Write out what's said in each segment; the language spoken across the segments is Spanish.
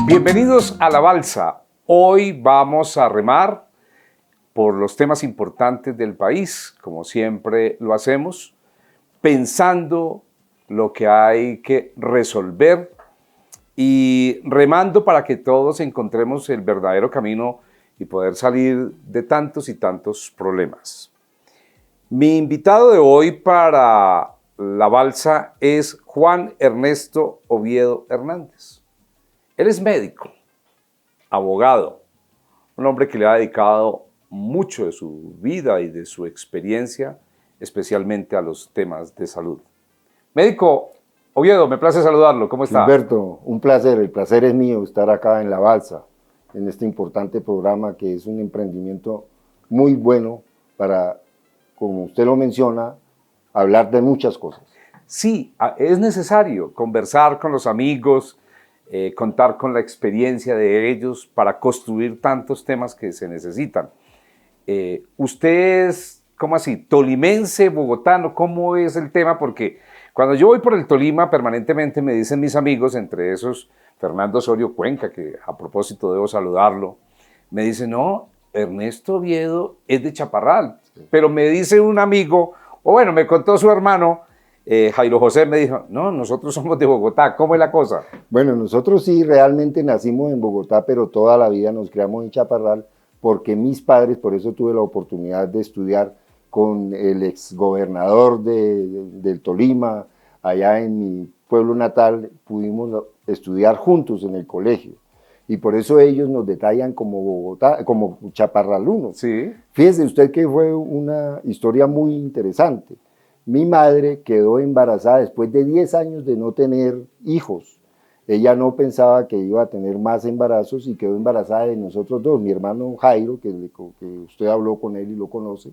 Bienvenidos a La Balsa. Hoy vamos a remar por los temas importantes del país, como siempre lo hacemos, pensando lo que hay que resolver y remando para que todos encontremos el verdadero camino y poder salir de tantos y tantos problemas. Mi invitado de hoy para La Balsa es Juan Ernesto Oviedo Hernández. Él es médico, abogado, un hombre que le ha dedicado mucho de su vida y de su experiencia, especialmente a los temas de salud. Médico Oviedo, me place saludarlo. ¿Cómo está? Gilberto, un placer. El placer es mío estar acá en La Balsa, en este importante programa que es un emprendimiento muy bueno para, como usted lo menciona, hablar de muchas cosas. Sí, es necesario conversar con los amigos, contar con la experiencia de ellos para construir tantos temas que se necesitan. ¿Usted es, cómo así, tolimense, bogotano? ¿Cómo es el tema? Porque cuando yo voy por el Tolima, permanentemente me dicen mis amigos, entre esos Fernando Osorio Cuenca, que a propósito debo saludarlo, me dice, no, Ernesto Oviedo es de Chaparral. Sí. Pero me dice un amigo, o bueno, me contó su hermano, Jairo José, me dijo, no, nosotros somos de Bogotá. ¿Cómo es la cosa? Bueno, nosotros sí realmente nacimos en Bogotá, pero toda la vida nos criamos en Chaparral, porque mis padres, por eso tuve la oportunidad de estudiar con el exgobernador del Tolima, allá en mi pueblo natal, pudimos estudiar juntos en el colegio. Y por eso ellos nos detallan como Bogotá, como chaparralunos. Sí. Fíjese usted que fue una historia muy interesante. Mi madre quedó embarazada después de 10 años de no tener hijos. Ella no pensaba que iba a tener más embarazos y quedó embarazada de nosotros dos, mi hermano Jairo, que usted habló con él y lo conoce,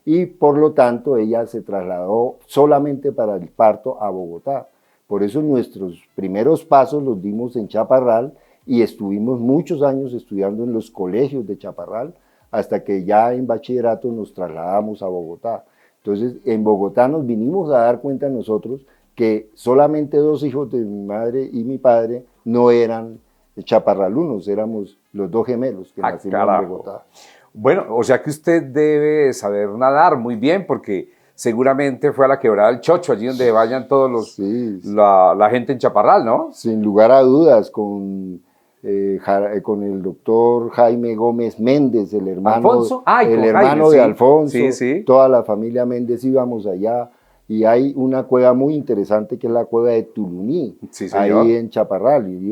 y por lo tanto ella se trasladó solamente para el parto a Bogotá. Por eso nuestros primeros pasos los dimos en Chaparral y estuvimos muchos años estudiando en los colegios de Chaparral hasta que ya en bachillerato nos trasladamos a Bogotá. Entonces en Bogotá nos vinimos a dar cuenta nosotros que solamente 2 hijos de mi madre y mi padre no eran chaparralunos, éramos los 2 gemelos que nacimos en Bogotá. Bueno, o sea que usted debe saber nadar muy bien porque seguramente fue a la Quebrada del Chocho, allí donde vayan todos los la gente en Chaparral, ¿no? Sin lugar a dudas, con el doctor Jaime Gómez Méndez, el hermano, de Alfonso, sí, sí. Toda la familia Méndez íbamos allá. Y hay una cueva muy interesante que es la cueva de Tuluní, sí, ahí en Chaparral, y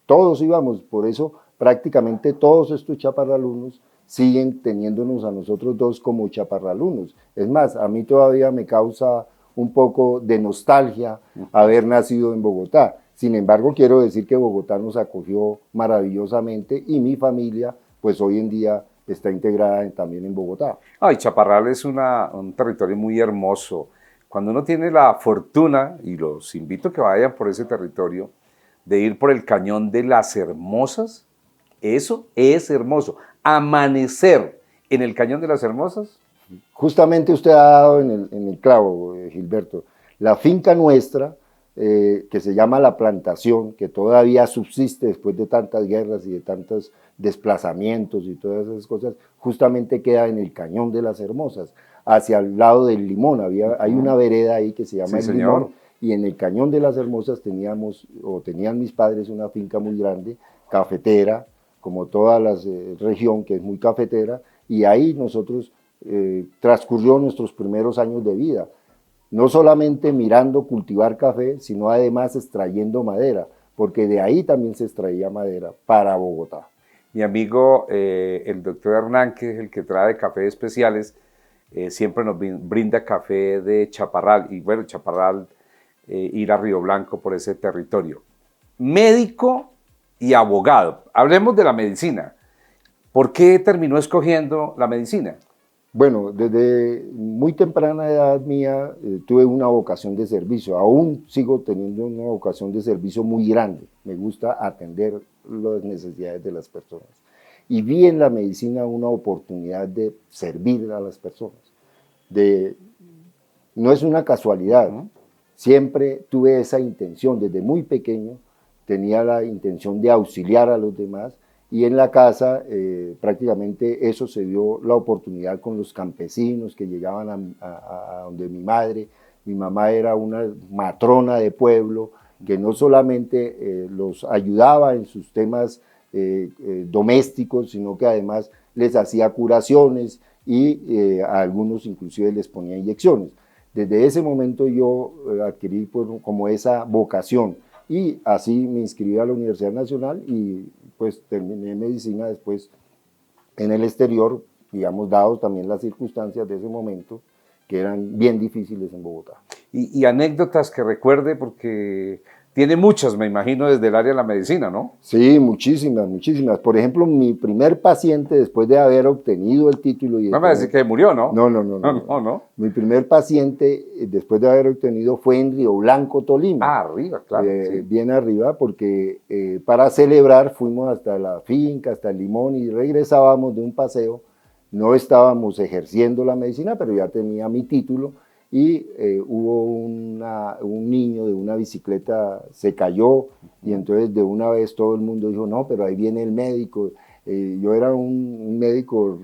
todos íbamos, por eso prácticamente todos estos chaparralunos siguen teniéndonos a nosotros dos como chaparralunos. Es más, a mí todavía me causa un poco de nostalgia haber nacido en Bogotá. Sin embargo, quiero decir que Bogotá nos acogió maravillosamente y mi familia, pues hoy en día está integrada también en Bogotá. Ay, Chaparral es un territorio muy hermoso. Cuando uno tiene la fortuna, y los invito a que vayan por ese territorio, de ir por el Cañón de las Hermosas, eso es hermoso. Amanecer en el Cañón de las Hermosas. Justamente usted ha dado en el clavo, Gilberto. La finca nuestra, que se llama La Plantación, que todavía subsiste después de tantas guerras y de tantos desplazamientos y todas esas cosas, justamente queda en el Cañón de las Hermosas, hacia el lado del Limón. Hay una vereda ahí que se llama el Limón, y en el Cañón de las Hermosas tenían mis padres una finca muy grande, cafetera, como toda la región que es muy cafetera, y ahí nosotros transcurrió nuestros primeros años de vida, no solamente mirando cultivar café, sino además extrayendo madera, porque de ahí también se extraía madera para Bogotá. Mi amigo, el doctor Hernán, que es el que trae café especiales, siempre nos brinda café de Chaparral, y bueno, Chaparral, ir a Río Blanco por ese territorio. Médico y abogado. Hablemos de la medicina. ¿Por qué terminó escogiendo la medicina? Bueno, desde muy temprana edad mía tuve una vocación de servicio, aún sigo teniendo una vocación de servicio muy grande, me gusta atender las necesidades de las personas. Y vi en la medicina una oportunidad de servir a las personas, de no es una casualidad. Siempre tuve esa intención, desde muy pequeño tenía la intención de auxiliar a los demás, y en la casa prácticamente eso se dio la oportunidad con los campesinos que llegaban a donde mi madre. Mi mamá era una matrona de pueblo que no solamente los ayudaba en sus temas domésticos, sino que además les hacía curaciones y a algunos inclusive les ponía inyecciones. Desde ese momento yo adquirí pues, como esa vocación, y así me inscribí a la Universidad Nacional y pues terminé medicina después en el exterior, digamos, dados también las circunstancias de ese momento, que eran bien difíciles en Bogotá. Y anécdotas que recuerde, porque tiene muchas, me imagino, desde el área de la medicina, ¿no? Sí, muchísimas, muchísimas. Por ejemplo, mi primer paciente, después de haber obtenido el título... y No me va a decir que murió, ¿no? No. Mi primer paciente, después de haber obtenido, fue en Río Blanco, Tolima. Ah, arriba, claro. Sí. Bien arriba, porque para celebrar fuimos hasta la finca, hasta el Limón, y regresábamos de un paseo. No estábamos ejerciendo la medicina, pero ya tenía mi título, y hubo un niño de una bicicleta, se cayó, y entonces de una vez todo el mundo dijo, no, pero ahí viene el médico. Yo era un médico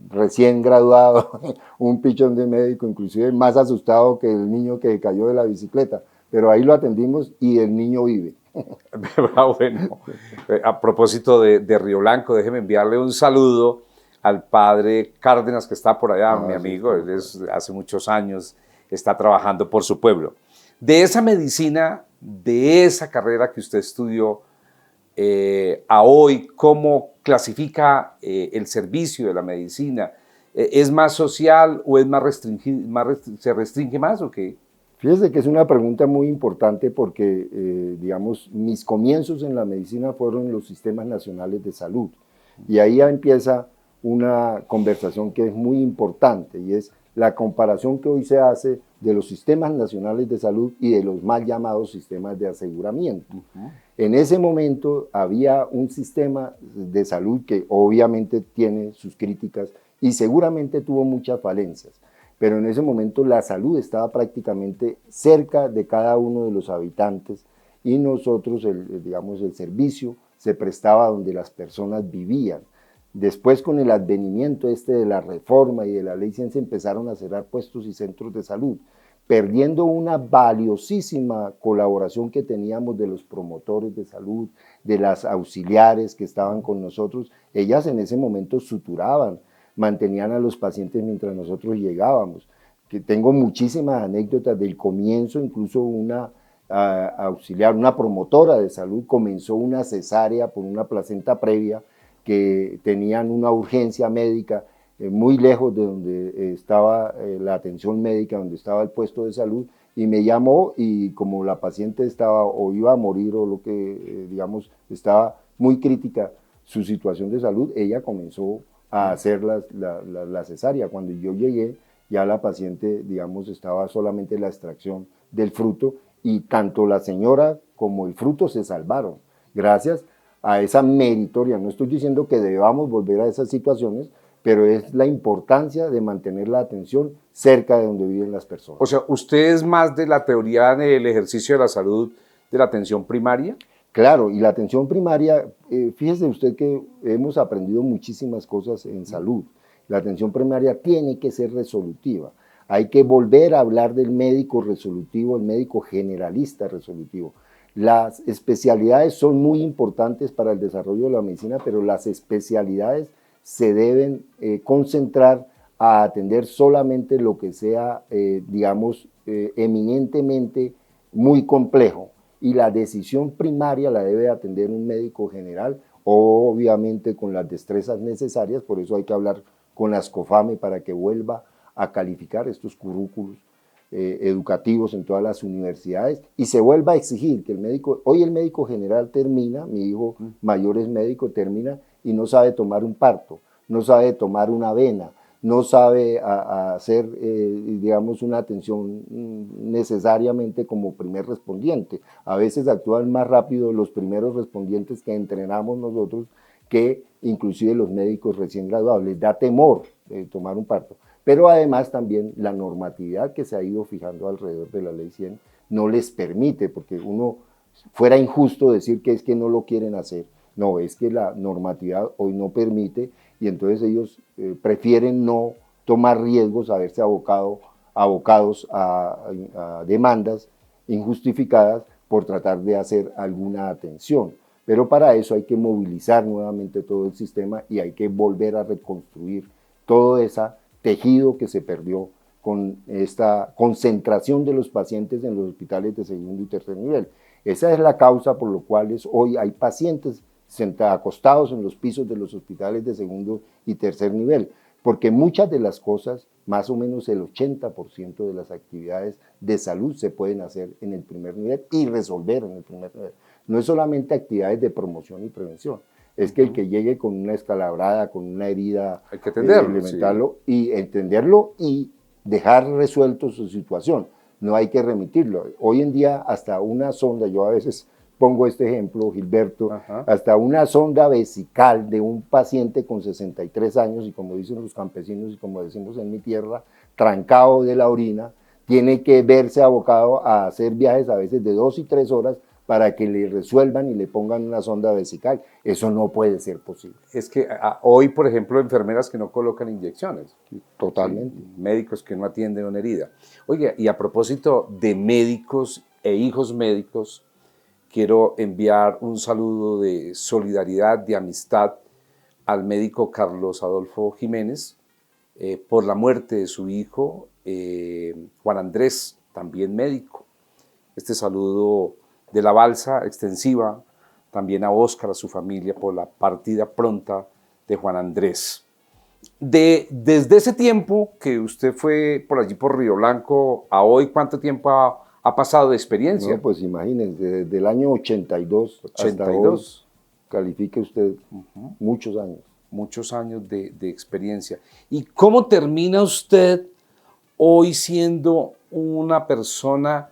recién graduado, un pichón de médico, inclusive más asustado que el niño que cayó de la bicicleta, pero ahí lo atendimos y el niño vive. Bueno, a propósito de Río Blanco, déjeme enviarle un saludo al padre Cárdenas, que está por allá, mi amigo. Él hace muchos años está trabajando por su pueblo. De esa medicina, de esa carrera que usted estudió, a hoy, ¿cómo clasifica el servicio de la medicina? ¿Es más social o es más restringido, se restringe más o qué? Fíjese que es una pregunta muy importante porque, digamos, mis comienzos en la medicina fueron en los sistemas nacionales de salud, y ahí ya empieza una conversación que es muy importante, y es la comparación que hoy se hace de los sistemas nacionales de salud y de los mal llamados sistemas de aseguramiento. En ese momento había un sistema de salud que obviamente tiene sus críticas y seguramente tuvo muchas falencias, pero en ese momento la salud estaba prácticamente cerca de cada uno de los habitantes, y nosotros, digamos, el servicio se prestaba donde las personas vivían. Después, con el advenimiento de la reforma y de la ley 100, se empezaron a cerrar puestos y centros de salud, perdiendo una valiosísima colaboración que teníamos de los promotores de salud, de las auxiliares que estaban con nosotros. Ellas en ese momento suturaban, mantenían a los pacientes mientras nosotros llegábamos. Que tengo muchísimas anécdotas del comienzo, incluso una auxiliar, una promotora de salud, comenzó una cesárea por una placenta previa, que tenían una urgencia médica muy lejos de donde estaba la atención médica, donde estaba el puesto de salud, y me llamó, y como la paciente estaba o iba a morir o lo que, digamos, estaba muy crítica su situación de salud, ella comenzó a hacer la cesárea. Cuando yo llegué, ya la paciente, digamos, estaba solamente en la extracción del fruto, y tanto la señora como el fruto se salvaron, gracias a esa meritoria. No estoy diciendo que debamos volver a esas situaciones, pero es la importancia de mantener la atención cerca de donde viven las personas. O sea, ¿usted es más de la teoría del ejercicio de la salud, de la atención primaria? Claro, y la atención primaria, fíjese usted que hemos aprendido muchísimas cosas en salud. La atención primaria tiene que ser resolutiva. Hay que volver a hablar del médico resolutivo, el médico generalista resolutivo. Las especialidades son muy importantes para el desarrollo de la medicina, pero las especialidades se deben concentrar a atender solamente lo que sea, digamos, eminentemente muy complejo, y la decisión primaria la debe atender un médico general, obviamente con las destrezas necesarias. Por eso hay que hablar con la SCOFAME para que vuelva a calificar estos currículos educativos en todas las universidades, y se vuelva a exigir que el médico, hoy el médico general termina, mi hijo mayor es médico, termina y no sabe tomar un parto, no sabe tomar una vena, no sabe hacer, digamos, una atención necesariamente como primer respondiente. A veces actúan más rápido los primeros respondientes que entrenamos nosotros que inclusive los médicos recién graduados. Les da temor tomar un parto. pero además también la normatividad que se ha ido fijando alrededor de la Ley 100 no les permite, porque uno fuera injusto decir que es que no lo quieren hacer. No, es que la normatividad hoy no permite y entonces ellos prefieren no tomar riesgos, a verse abocados a demandas injustificadas por tratar de hacer alguna atención. Pero para eso hay que movilizar nuevamente todo el sistema y hay que volver a reconstruir todo ese tejido que se perdió con esta concentración de los pacientes en los hospitales de segundo y tercer nivel. Esa es la causa por la cual hoy hay pacientes acostados en los pisos de los hospitales de segundo y tercer nivel, porque muchas de las cosas, más o menos el 80% de las actividades de salud se pueden hacer en el primer nivel y resolver en el primer nivel. No es solamente actividades de promoción y prevención, es que el que llegue con una escalabrada, con una herida, hay que atenderlo, elementarlo y entenderlo y dejar resuelto su situación. No hay que remitirlo. Hoy en día hasta una sonda, yo a veces pongo este ejemplo, Gilberto, hasta una sonda vesical de un paciente con 63 años y como dicen los campesinos y como decimos en mi tierra, trancado de la orina, tiene que verse abocado a hacer viajes a veces de 2 y 3 horas para que le resuelvan y le pongan una sonda vesical. Eso no puede ser posible. Es que hoy, por ejemplo, enfermeras que no colocan inyecciones. Totalmente. Sí, médicos que no atienden una herida. Oye, y a propósito de médicos e hijos médicos, quiero enviar un saludo de solidaridad, de amistad al médico Carlos Adolfo Jiménez por la muerte de su hijo, Juan Andrés, también médico. Este saludo de la balsa extensiva también a Óscar, a su familia, por la partida pronta de Juan Andrés. Desde ese tiempo que usted fue por allí por Río Blanco a hoy, ¿cuánto tiempo ha pasado de experiencia? No, pues imagínense, desde el año 82, hasta hoy, califique usted muchos años. Muchos años de experiencia. ¿Y cómo termina usted hoy siendo una persona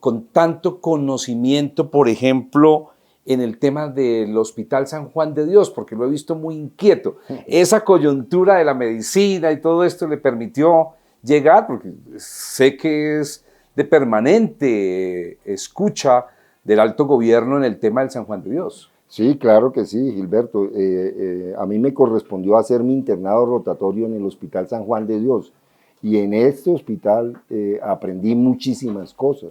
con tanto conocimiento, por ejemplo, en el tema del Hospital San Juan de Dios? Porque lo he visto muy inquieto. Esa coyuntura de la medicina y todo esto le permitió llegar, porque sé que es de permanente escucha del alto gobierno en el tema del San Juan de Dios. Sí, claro que sí, Gilberto. A mí me correspondió hacer mi internado rotatorio en el Hospital San Juan de Dios y en este hospital aprendí muchísimas cosas.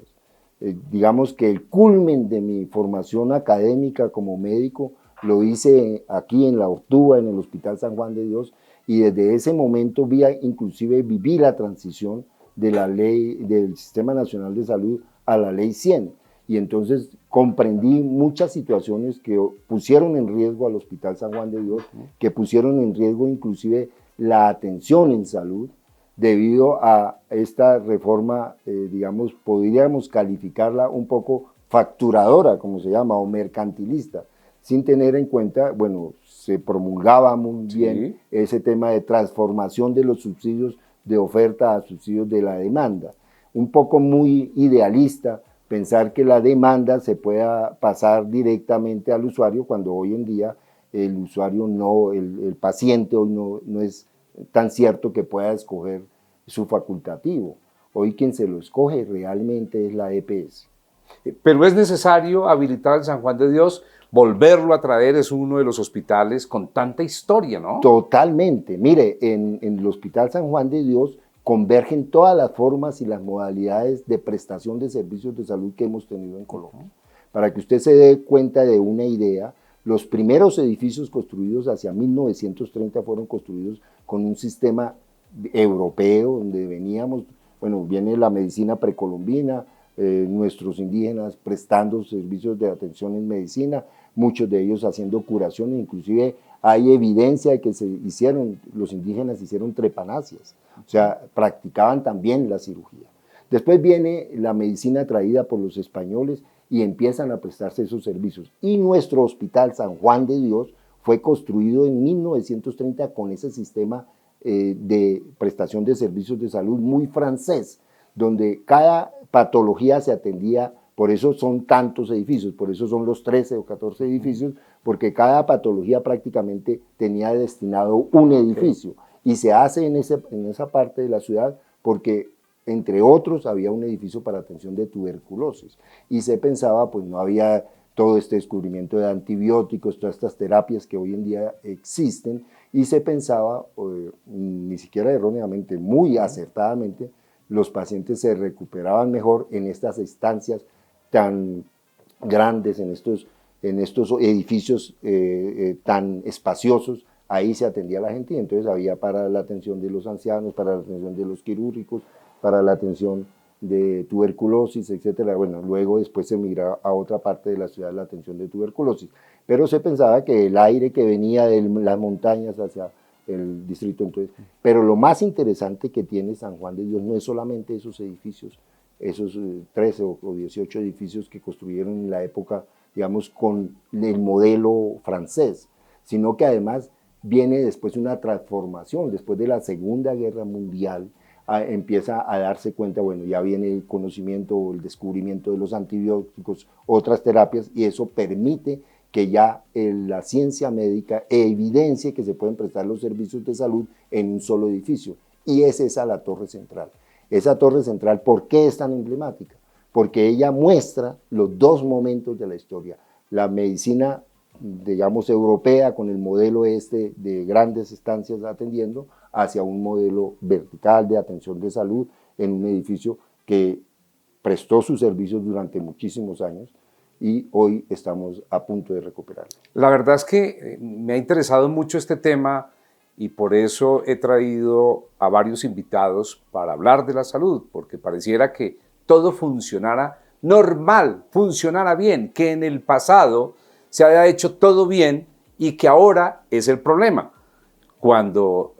Digamos que el culmen de mi formación académica como médico lo hice aquí en La Ortúa, en el Hospital San Juan de Dios, y desde ese momento inclusive viví la transición de la ley del Sistema Nacional de Salud a la Ley 100, y entonces comprendí muchas situaciones que pusieron en riesgo al Hospital San Juan de Dios, que pusieron en riesgo inclusive la atención en salud, debido a esta reforma, digamos, podríamos calificarla un poco facturadora, como se llama, o mercantilista, sin tener en cuenta, bueno, se promulgaba muy bien ese tema de transformación de los subsidios de oferta a subsidios de la demanda. Un poco muy idealista pensar que la demanda se pueda pasar directamente al usuario, cuando hoy en día el usuario no, el paciente hoy no es tan cierto que pueda escoger su facultativo. Hoy quien se lo escoge realmente es la EPS. Pero es necesario habilitar el San Juan de Dios, volverlo a traer, es uno de los hospitales con tanta historia, ¿no? Totalmente. Mire, en el Hospital San Juan de Dios convergen todas las formas y las modalidades de prestación de servicios de salud que hemos tenido en Colombia. Para que usted se dé cuenta de una idea, los primeros edificios construidos hacia 1930 fueron construidos con un sistema europeo, donde veníamos, bueno, viene la medicina precolombina, nuestros indígenas prestando servicios de atención en medicina, muchos de ellos haciendo curaciones, inclusive hay evidencia de que los indígenas hicieron trepanasias, o sea, practicaban también la cirugía. Después viene la medicina traída por los españoles y empiezan a prestarse esos servicios. Y nuestro Hospital San Juan de Dios fue construido en 1930 con ese sistema de prestación de servicios de salud muy francés, donde cada patología se atendía, por eso son tantos edificios, por eso son los 13 o 14 edificios, porque cada patología prácticamente tenía destinado un edificio. y se hace en esa parte de la ciudad porque, entre otros, había un edificio para atención de tuberculosis y se pensaba, pues no había todo este descubrimiento de antibióticos, todas estas terapias que hoy en día existen, y se pensaba, ni siquiera erróneamente, muy acertadamente, los pacientes se recuperaban mejor en estas estancias tan grandes, en estos edificios tan espaciosos. Ahí se atendía a la gente y entonces había para la atención de los ancianos, para la atención de los quirúrgicos, para la atención de tuberculosis, etcétera. Bueno, luego después se migra a otra parte de la ciudad la atención de tuberculosis, pero se pensaba que el aire que venía de las montañas hacia el distrito, entonces, pero lo más interesante que tiene San Juan de Dios no es solamente esos edificios, esos 13 o 18 edificios que construyeron en la época, digamos, con el modelo francés, sino que además viene después una transformación, después de la Segunda Guerra Mundial, empieza a darse cuenta, bueno, ya viene el conocimiento o el descubrimiento de los antibióticos, otras terapias, y eso permite que ya la ciencia médica evidencie que se pueden prestar los servicios de salud en un solo edificio, y es esa la Torre Central. Esa Torre Central, ¿por qué es tan emblemática? Porque ella muestra los dos momentos de la historia, la medicina, digamos, europea, con el modelo de grandes estancias atendiendo, hacia un modelo vertical de atención de salud en un edificio que prestó sus servicios durante muchísimos años y hoy estamos a punto de recuperarlo. La verdad es que me ha interesado mucho este tema y por eso he traído a varios invitados para hablar de la salud, porque pareciera que todo funcionara normal, funcionara bien, que en el pasado se haya hecho todo bien y que ahora es el problema. Cuando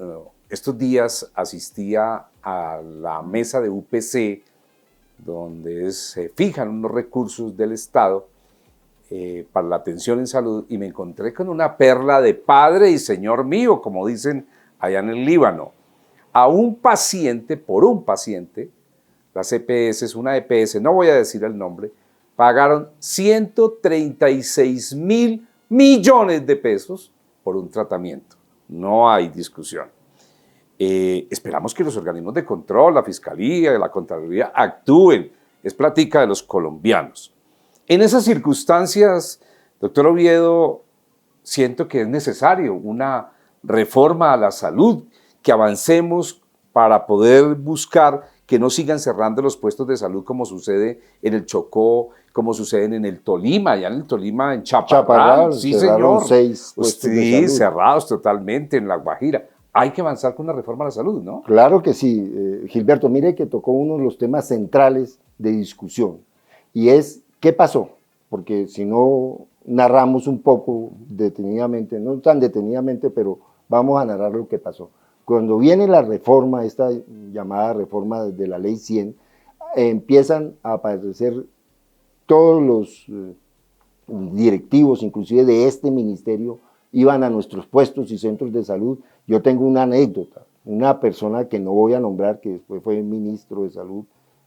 estos días asistía a la mesa de UPC, donde se fijan unos recursos del Estado para la atención en salud, y me encontré con una perla de padre y señor mío, como dicen allá en el Líbano. A un paciente, por un paciente, las EPS, una EPS, no voy a decir el nombre, pagaron 136 mil millones de pesos por un tratamiento. No hay discusión. Esperamos que los organismos de control, la Fiscalía, la Contraloría actúen. Es plática de los colombianos. En esas circunstancias, doctor Oviedo, siento que es necesario una reforma a la salud, que avancemos para poder buscar que no sigan cerrando los puestos de salud como sucede en el Chocó, como suceden en el Tolima, allá en el Tolima, en Chaparral, sí señor, 6 puestos de salud. Cerrados totalmente en La Guajira. Hay que avanzar con una reforma a la salud, ¿no? Claro que sí, Gilberto, mire que tocó uno de los temas centrales de discusión y es ¿qué pasó? Porque si no narramos un poco detenidamente, no tan detenidamente, pero vamos a narrar lo que pasó. Cuando viene la reforma, esta llamada reforma de la Ley 100, empiezan a aparecer todos los directivos, inclusive de este ministerio, iban a nuestros puestos y centros de salud. Yo tengo una anécdota, una persona que no voy a nombrar, que después fue ministro de salud,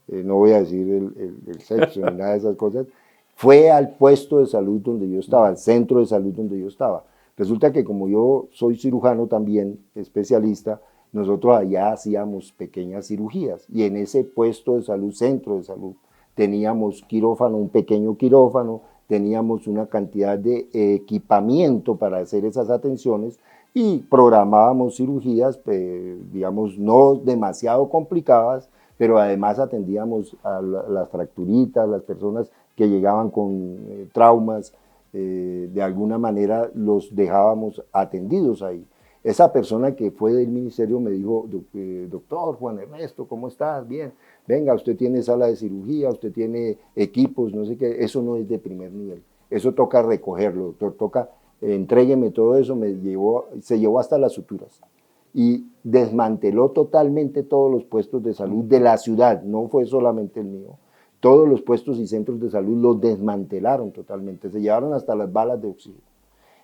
no voy a decir el sexo ni nada de esas cosas, fue al puesto de salud donde yo estaba, al centro de salud donde yo estaba. Resulta que como yo soy cirujano también, especialista, nosotros allá hacíamos pequeñas cirugías y en ese puesto de salud, centro de salud, teníamos quirófano, un pequeño quirófano, teníamos una cantidad de equipamiento para hacer esas atenciones y programábamos cirugías, digamos, no demasiado complicadas, pero además atendíamos a las fracturitas, las personas que llegaban con traumas, de alguna manera los dejábamos atendidos ahí. Esa persona que fue del ministerio me dijo, doctor Juan Ernesto, ¿cómo estás? Bien, venga, usted tiene sala de cirugía, usted tiene equipos, no sé qué, eso no es de primer nivel, eso toca recogerlo, doctor, toca, entrégueme todo eso, se llevó hasta las suturas y desmanteló totalmente todos los puestos de salud de la ciudad, no fue solamente el mío. Todos los puestos y centros de salud los desmantelaron totalmente, se llevaron hasta las balas de oxígeno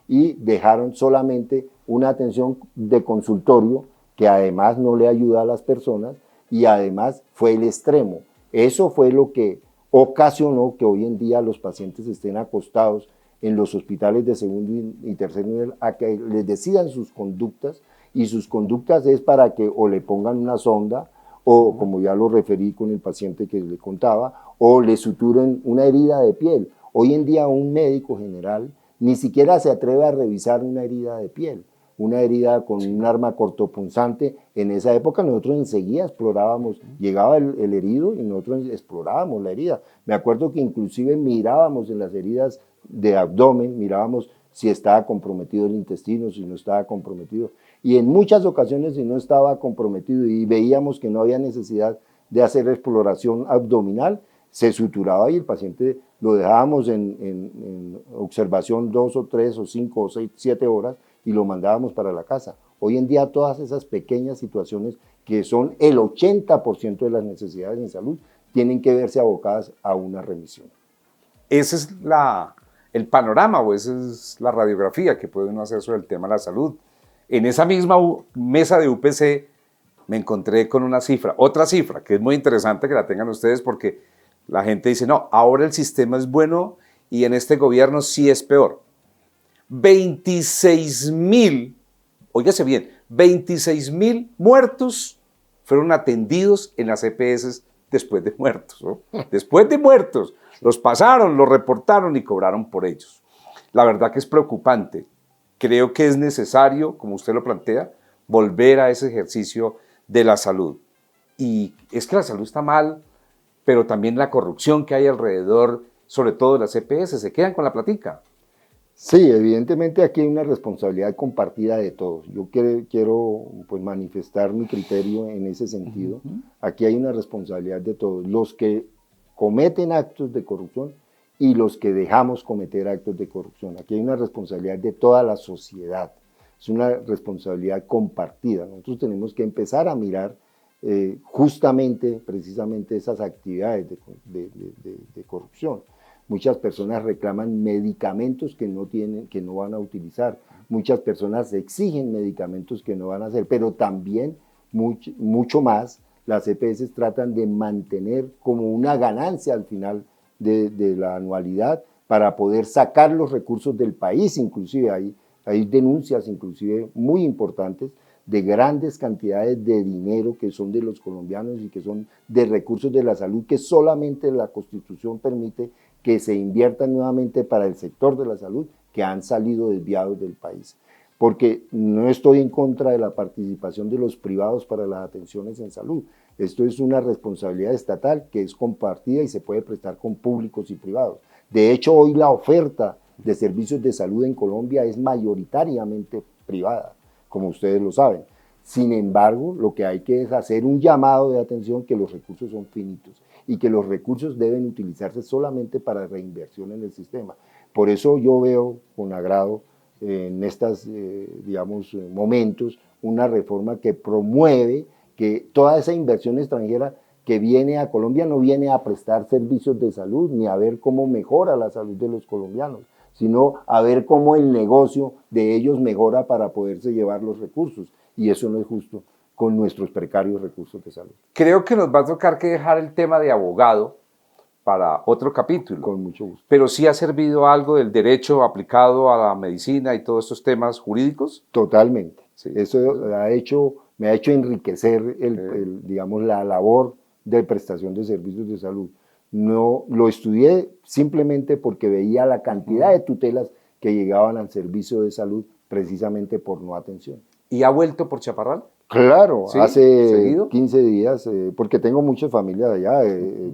y dejaron solamente una atención de consultorio que además no le ayuda a las personas y además fue el extremo. Eso fue lo que ocasionó que hoy en día los pacientes estén acostados en los hospitales de segundo y tercer nivel a que les decidan sus conductas y sus conductas es para que o le pongan una sonda o, como ya lo referí con el paciente que le contaba, o le suturen una herida de piel. Hoy en día un médico general ni siquiera se atreve a revisar una herida de piel, una herida con un arma cortopunzante. En esa época nosotros enseguida explorábamos, llegaba el herido y nosotros explorábamos la herida. Me acuerdo que inclusive mirábamos en las heridas de abdomen, mirábamos si estaba comprometido el intestino, si no estaba comprometido. Y en muchas ocasiones si no estaba comprometido y veíamos que no había necesidad de hacer exploración abdominal, se suturaba y el paciente lo dejábamos en observación 2 o 3 o 5 o 6, 7 horas y lo mandábamos para la casa. Hoy en día todas esas pequeñas situaciones que son el 80% de las necesidades en salud tienen que verse abocadas a una remisión. Ese es el panorama o esa es la radiografía que puede uno hacer sobre el tema de la salud. En esa misma mesa de UPC me encontré con una cifra, otra cifra que es muy interesante que la tengan ustedes porque la gente dice, no, ahora el sistema es bueno y en este gobierno sí es peor. 26,000, óigase bien, 26,000 muertos fueron atendidos en las EPS después de muertos, ¿no? Después de muertos. Los pasaron, los reportaron y cobraron por ellos. La verdad que es preocupante. Creo que es necesario, como usted lo plantea, volver a ese ejercicio de la salud. Y es que la salud está mal, pero también la corrupción que hay alrededor, sobre todo de las EPS, se quedan con la platica. Sí, evidentemente aquí hay una responsabilidad compartida de todos. Yo quiero pues, manifestar mi criterio en ese sentido. Aquí hay una responsabilidad de todos. Los que cometen actos de corrupción y los que dejamos cometer actos de corrupción. Aquí hay una responsabilidad de toda la sociedad. Es una responsabilidad compartida. Nosotros tenemos que empezar a mirar justamente, precisamente esas actividades de corrupción. Muchas personas reclaman medicamentos que no tienen, que no van a utilizar. Muchas personas exigen medicamentos que no van a hacer, pero también mucho más las EPS tratan de mantener como una ganancia al final de la anualidad para poder sacar los recursos del país. Inclusive hay denuncias inclusive muy importantes de grandes cantidades de dinero que son de los colombianos y que son de recursos de la salud que solamente la Constitución permite que se inviertan nuevamente para el sector de la salud que han salido desviados del país. Porque no estoy en contra de la participación de los privados para las atenciones en salud. Esto es una responsabilidad estatal que es compartida y se puede prestar con públicos y privados. De hecho, hoy la oferta de servicios de salud en Colombia es mayoritariamente privada, como ustedes lo saben. Sin embargo, lo que hay que es hacer un llamado de atención que los recursos son finitos y que los recursos deben utilizarse solamente para reinversión en el sistema. Por eso yo veo con agrado en estos, momentos una reforma que promueve que toda esa inversión extranjera que viene a Colombia no viene a prestar servicios de salud ni a ver cómo mejora la salud de los colombianos, sino a ver cómo el negocio de ellos mejora para poderse llevar los recursos. Y eso no es justo con nuestros precarios recursos de salud. Creo que nos va a tocar que dejar el tema de abogado para otro capítulo. Con mucho gusto. Pero sí ha servido algo del derecho aplicado a la medicina y todos estos temas jurídicos. Totalmente. Sí. Eso me ha hecho enriquecer la labor de prestación de servicios de salud. No lo estudié simplemente porque veía la cantidad de tutelas que llegaban al servicio de salud precisamente por no atención. ¿Y ha vuelto por Chaparral? Claro, ¿Sí? hace ¿Seguido? 15 días, porque tengo mucha familia de allá,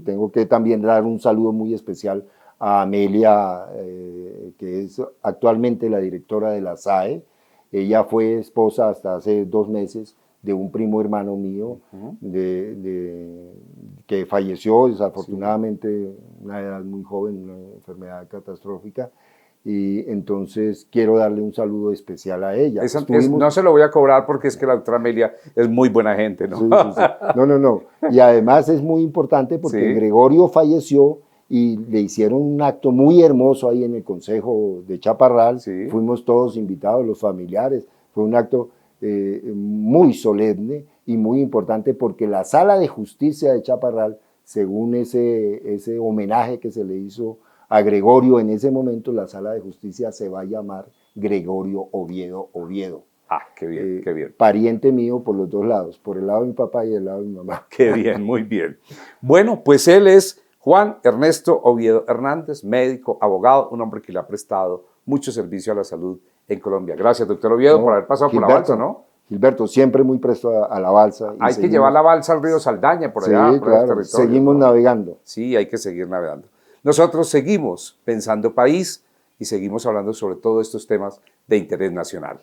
tengo que también dar un saludo muy especial a Amelia, que es actualmente la directora de la SAE. Ella fue esposa hasta hace 2 meses de un primo hermano mío, que falleció desafortunadamente, una edad muy joven, una enfermedad catastrófica. Y entonces quiero darle un saludo especial a ella. No se lo voy a cobrar porque es que la doctora Amelia es muy buena gente, ¿no? Sí. No. Y además es muy importante porque Sí. Gregorio falleció y le hicieron un acto muy hermoso ahí en el Consejo de Chaparral. Sí. Fuimos todos invitados, los familiares. Fue un acto muy solemne y muy importante porque la Sala de Justicia de Chaparral, según ese homenaje que se le hizo a Gregorio en ese momento, la Sala de Justicia se va a llamar Gregorio Oviedo. Ah, qué bien, qué bien. Pariente mío por los dos lados, por el lado de mi papá y el lado de mi mamá. Qué bien, muy bien. Bueno, pues él es Juan Ernesto Oviedo Hernández, médico, abogado, un hombre que le ha prestado mucho servicio a la salud en Colombia. Gracias, doctor Oviedo, por haber pasado por la balsa, ¿no? Gilberto, siempre muy presto a la balsa. Hay que llevar la balsa al río Saldaña, por allá, sí, por claro, el territorio. seguimos navegando. Sí, hay que seguir navegando. Nosotros seguimos pensando país y seguimos hablando sobre todos estos temas de interés nacional.